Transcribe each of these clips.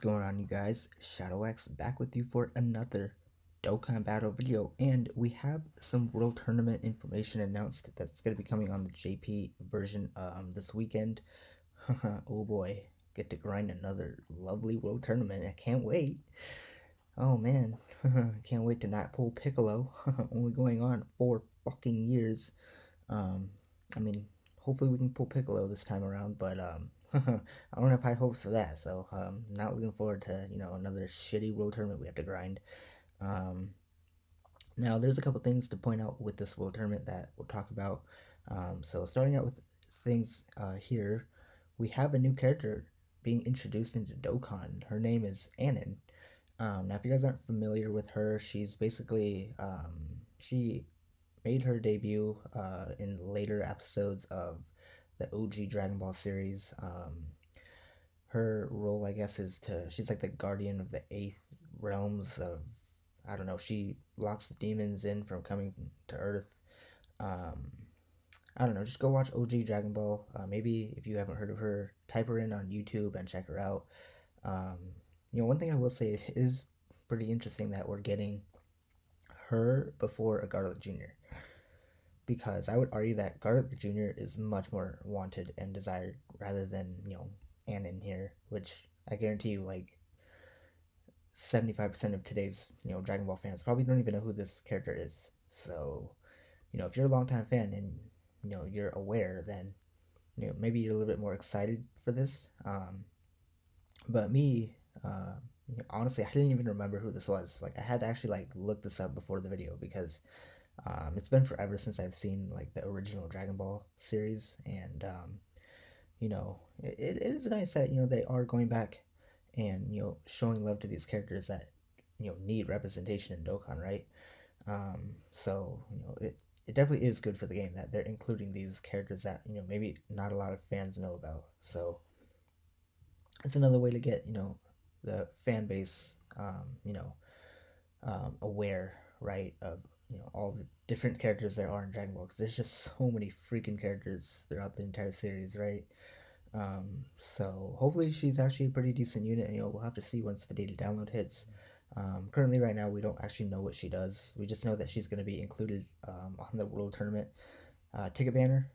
Going on, you guys? ShadowX back with you for another Dokkan battle video, and we have some World Tournament information announced that's going to be coming on the JP version this weekend. Oh boy, get to grind another lovely World Tournament. I can't wait. Oh man, can't wait to not pull Piccolo. Only going on 4 fucking years. Um, I mean, hopefully we can pull Piccolo this time around, but I don't have high hopes for that. So not looking forward to another shitty world tournament we have to grind. Um, Now there's a couple things to point out with this world tournament that we'll talk about. So starting out with things here, we have a new character being introduced into Dokkan. Her name is Anon. Now, if you guys aren't familiar with her, she's basically she made her debut in later episodes of the OG Dragon Ball series. Her role, I guess, is she's like the guardian of the eighth realms of, I don't know, she locks the demons in from coming to Earth. Um, I don't know, just go watch OG Dragon Ball. Maybe if you haven't heard of her, type her in on YouTube and check her out. Um, one thing I will say, it is pretty interesting that we're getting her before a Garlic Jr., because I would argue that Garlic Jr. is much more wanted and desired rather than, Anon here, which I guarantee you, like, 75% of today's, Dragon Ball fans probably don't even know who this character is. So, if you're a longtime fan and, you're aware, then, maybe you're a little bit more excited for this. But me, honestly, I didn't even remember who this was. Like, I had to actually, like, look this up before the video because it's been forever since I've seen like the original Dragon Ball series, and it is nice that they are going back and showing love to these characters that need representation in Dokkan, right? So it definitely is good for the game that they're including these characters that maybe not a lot of fans know about. So it's another way to get the fan base aware, right, of all the different characters there are in Dragon Ball. Because there's just so many freaking characters throughout the entire series, right? So hopefully she's actually a pretty decent unit. And, we'll have to see once the data download hits. Currently, right now, we don't actually know what she does. We just know that she's going to be included on the World Tournament ticket banner,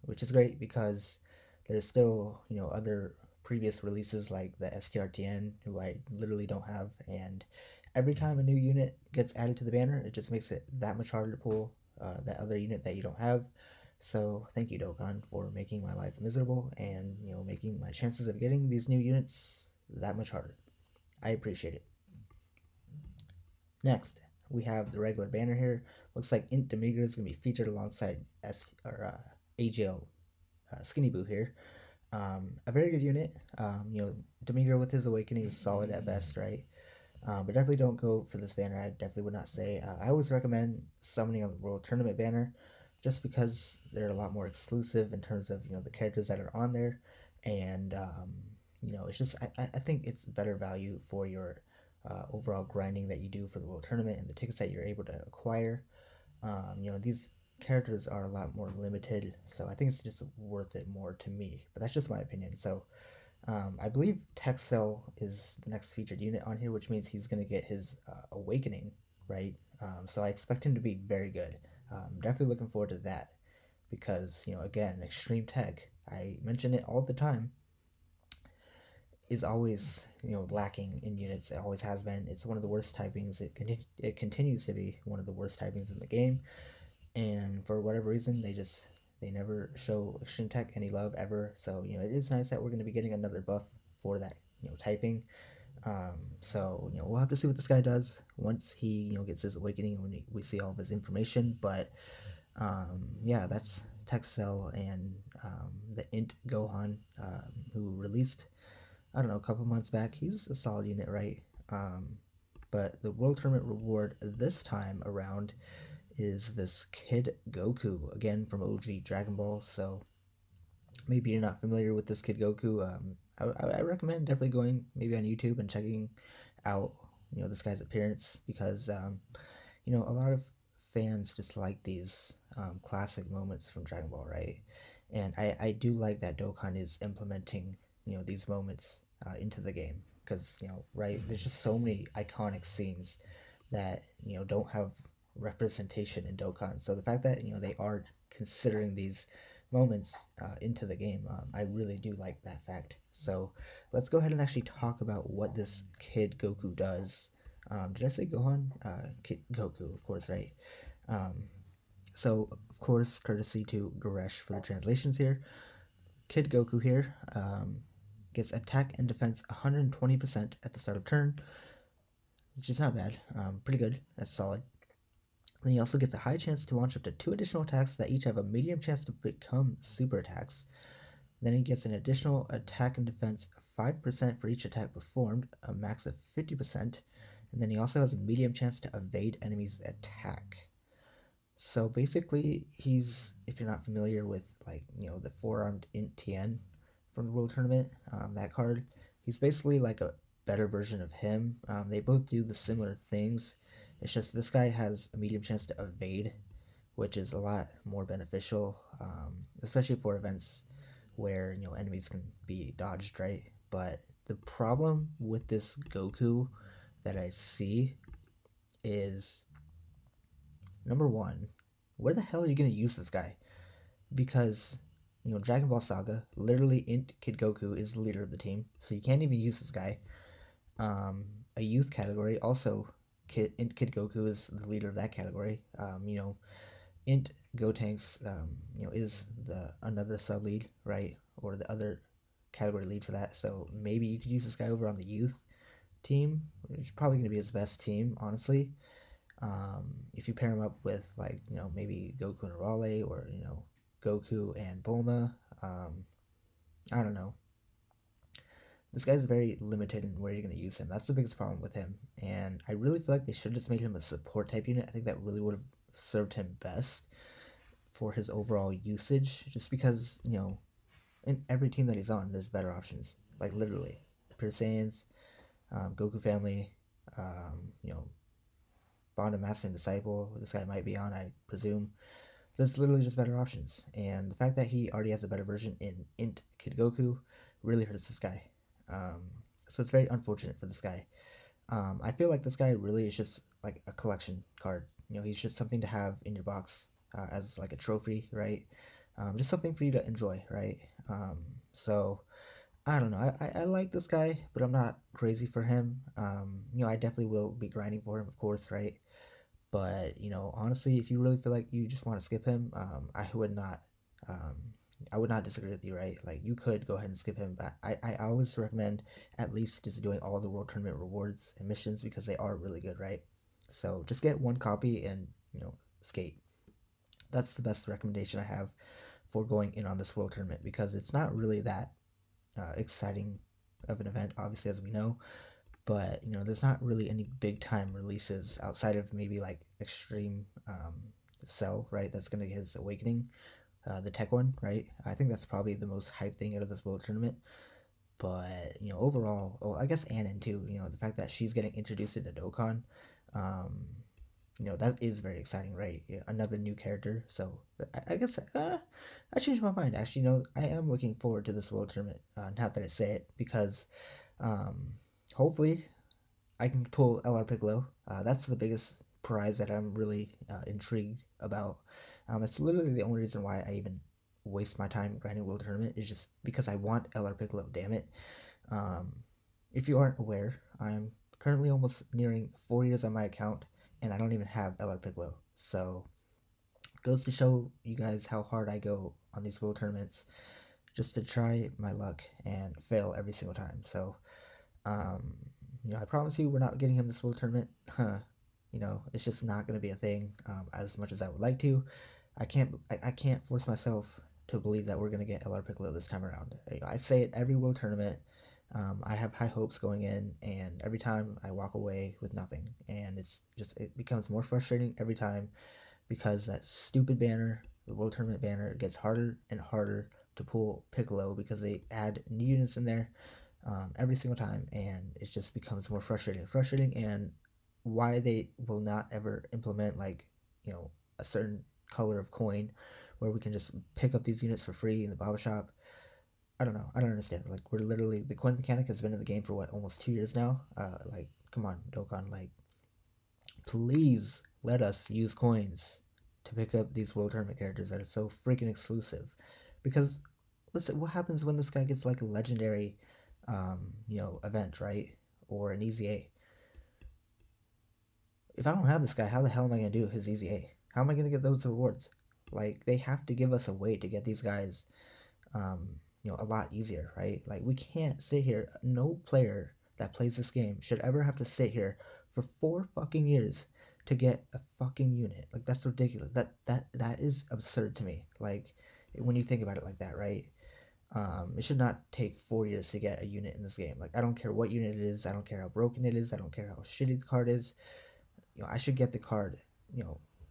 which is great because there's still other previous releases like the STRTN, who I literally don't have, and every time a new unit gets added to the banner, it just makes it that much harder to pull that other unit that you don't have. So thank you, Dokkan, for making my life miserable and making my chances of getting these new units that much harder. I appreciate it. Next, we have the regular banner here. Looks like Int Demigra is going to be featured alongside AGL Skinny Boo here. A very good unit. Demigra with his awakening is solid at best, right? But definitely don't go for this banner. I definitely would not say. I always recommend summoning on the World Tournament banner, just because they're a lot more exclusive in terms of the characters that are on there, and it's just I think it's better value for your overall grinding that you do for the World Tournament and the tickets that you're able to acquire. These characters are a lot more limited, so I think it's just worth it more to me. But that's just my opinion. So I believe Texel is the next featured unit on here, which means he's going to get his awakening, right? So I expect him to be very good. Definitely looking forward to that because, again, Extreme Tech, I mention it all the time, is always, lacking in units. It always has been. It's one of the worst typings. It continues to be one of the worst typings in the game. And for whatever reason, they never show Extreme Tech any love ever. So it is nice that we're going to be getting another buff for that typing. So we'll have to see what this guy does once he gets his awakening when we see all of his information. But yeah, that's Texel and the Int Gohan, who released, I don't know, a couple months back. He's a solid unit, right? But the World Tournament reward this time around is this Kid Goku, again from OG Dragon Ball. So maybe you're not familiar with this Kid Goku. I recommend definitely going maybe on YouTube and checking out this guy's appearance, because a lot of fans just like these classic moments from Dragon Ball, right? And I do like that Dokkan is implementing these moments into the game because right, there's just so many iconic scenes that don't have representation in Dokkan. So the fact that they are considering these moments into the game, I really do like that fact. So let's go ahead and actually talk about what this Kid Goku does. Did I say Gohan? Kid Goku, of course, right? Um, so of course, courtesy to Goresh for the translations here. Kid Goku here gets attack and defense 120% at the start of turn, which is not bad. Pretty good. That's solid. Then he also gets a high chance to launch up to 2 additional attacks that each have a medium chance to become super attacks. Then he gets an additional attack and defense 5% for each attack performed, a max of 50%. And then he also has a medium chance to evade enemies' attack. So basically, if you're not familiar with the four-armed Int Tien from the World Tournament, that card, he's basically like a better version of him. They both do the similar things. It's just this guy has a medium chance to evade, which is a lot more beneficial, especially for events where enemies can be dodged, right? But the problem with this Goku that I see is number one, where the hell are you gonna use this guy? Because Dragon Ball Saga, literally Int Kid Goku is the leader of the team, so you can't even use this guy. A youth category, also Int Kid Goku is the leader of that category. Int Gotenks, is the another sub lead, right, or the other category lead for that. So maybe you could use this guy over on the youth team, which is probably going to be his best team, honestly. If you pair him up with maybe Goku and Arale, or Goku and Bulma, I don't know. This guy's very limited in where you're going to use him. That's the biggest problem with him, and I really feel like they should have just made him a support type unit. I think that really would have served him best for his overall usage, just because in every team that he's on, there's better options. Like literally, Pure Saiyans, Goku family, you know, Bond of Master and Disciple. This guy might be on, I presume. There's literally just better options, and the fact that he already has a better version in Int Kid Goku really hurts this guy. Um, so it's very unfortunate for this guy. I feel like this guy really is just like a collection card. He's just something to have in your box as like a trophy, right? Just something for you to enjoy, right? So I don't know. I like this guy, but I'm not crazy for him. I definitely will be grinding for him, of course, right? But honestly, if you really feel like you just want to skip him, Um, I would not disagree with you, right? Like you could go ahead and skip him, but I always recommend at least just doing all the World Tournament rewards and missions because they are really good, right? So just get one copy and skate. That's the best recommendation I have for going in on this World Tournament because it's not really that exciting of an event, obviously, as we know. But there's not really any big time releases outside of maybe like Extreme Cell, right? That's gonna get his Awakening, the tech one, right? I think that's probably the most hype thing out of this World Tournament. But overall, oh, I guess Anon too. The fact that she's getting introduced into Dokkan, um, that is very exciting, right? Yeah, another new character. So I guess I changed my mind. Actually, I am looking forward to this World Tournament. Now that I say it, because um, hopefully I can pull LR Piccolo. That's the biggest prize that I'm really intrigued about. It's literally the only reason why I even waste my time grinding World Tournament is just because I want LR Piccolo. Damn it! Um, if you aren't aware, I'm currently almost nearing 4 years on my account, and I don't even have LR Piccolo. So goes to show you guys how hard I go on these World Tournaments just to try my luck and fail every single time. So um, I promise you, we're not getting him this World Tournament. It's just not going to be a thing as much as I would like to. I can't force myself to believe that we're going to get LR Piccolo this time around. I say it every World Tournament. I have high hopes going in, and every time I walk away with nothing, and it becomes more frustrating every time because that stupid banner, the World Tournament banner, gets harder and harder to pull Piccolo because they add new units in there every single time, and it just becomes more frustrating and frustrating. And why they will not ever implement a certain color of coin where we can just pick up these units for free in the Baba shop, I don't know. I don't understand. Like we're literally the coin mechanic has been in the game for what almost 2 years now. Like come on, Dokkan. Like please let us use coins to pick up these world tournament characters that are so freaking exclusive. Because listen, what happens when this guy gets like a legendary, event, right? Or an easy A. If I don't have this guy, how the hell am I gonna do his easy A? How am I gonna get those rewards? Like they have to give us a way to get these guys, a lot easier, right? Like we can't sit here. No player that plays this game should ever have to sit here for 4 fucking years to get a fucking unit. Like that's ridiculous. That is absurd to me. Like when you think about it like that, right? It should not take 4 years to get a unit in this game. Like I don't care what unit it is. I don't care how broken it is. I don't care how shitty the card is. I should get the card,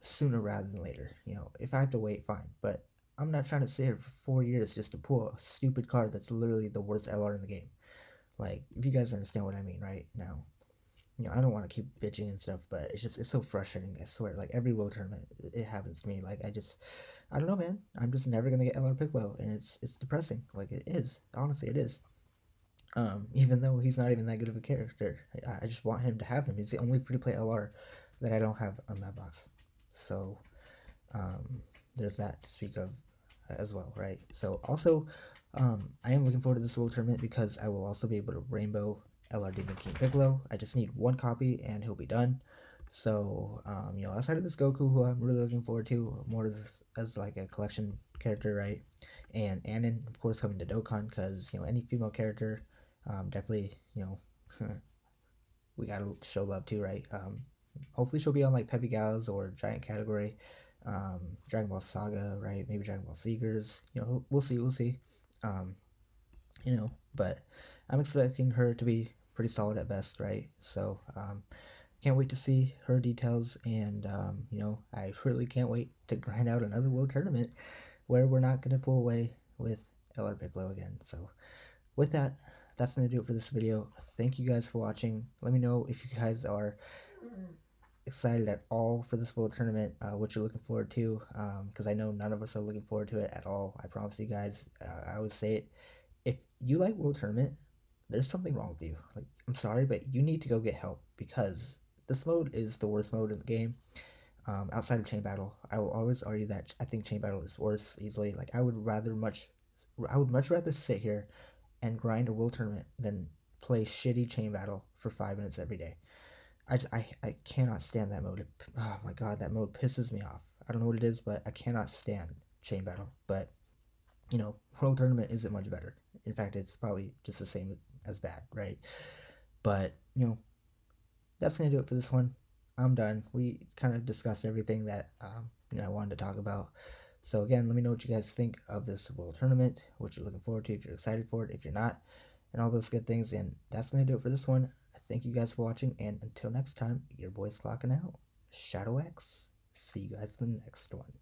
sooner rather than later. If I have to wait, fine. But I'm not trying to sit here for 4 years just to pull a stupid card that's literally the worst LR in the game. Like, if you guys understand what I mean, right? Now, I don't want to keep bitching and stuff, but it's so frustrating. I swear, like every world tournament, it happens to me. Like I don't know, man. I'm just never gonna get LR Piccolo, and it's depressing. Like it is, honestly, it is. Even though he's not even that good of a character, I just want him to have him. He's the only free to play LR that I don't have on my box. So um, there's that to speak of as well, right? So also, I am looking forward to this world tournament because I will also be able to rainbow LR Demon King Piccolo. I just need one copy and he'll be done. So outside of this Goku, who I'm really looking forward to more as like a collection character, right? And Anon, of course, coming to Dokkan because any female character, definitely we gotta show love too, right? Hopefully she'll be on like Peppy Gals or Giant category, Dragon Ball Saga, right? Maybe Dragon Ball Seekers. We'll see, we'll see. Um, but I'm expecting her to be pretty solid at best, right? So can't wait to see her details, and I really can't wait to grind out another world tournament where we're not gonna pull away with LR Piccolo again. So with that, that's going to do it for this video. Thank you guys for watching. Let me know if you guys are excited at all for this world tournament, what you're looking forward to, because I know none of us are looking forward to it at all. I promise you guys. I always say it. If you like world tournament, there's something wrong with you. Like, I'm sorry, but you need to go get help because this mode is the worst mode in the game. Outside of chain battle, I will always argue that I think chain battle is worse easily. Like, I would much rather sit here and grind a world tournament than play shitty chain battle for 5 minutes every day. I cannot stand that mode. Oh my god, that mode pisses me off. I don't know what it is, but I cannot stand chain battle. But world tournament isn't much better. In fact, it's probably just the same as bad, right? But that's gonna do it for this one. I'm done. We kind of discussed everything that I wanted to talk about. So again, let me know what you guys think of this world tournament, what you're looking forward to, if you're excited for it, if you're not, and all those good things. And that's gonna do it for this one. Thank you guys for watching, and until next time, your boy's clocking out. Shadow X. See you guys in the next one.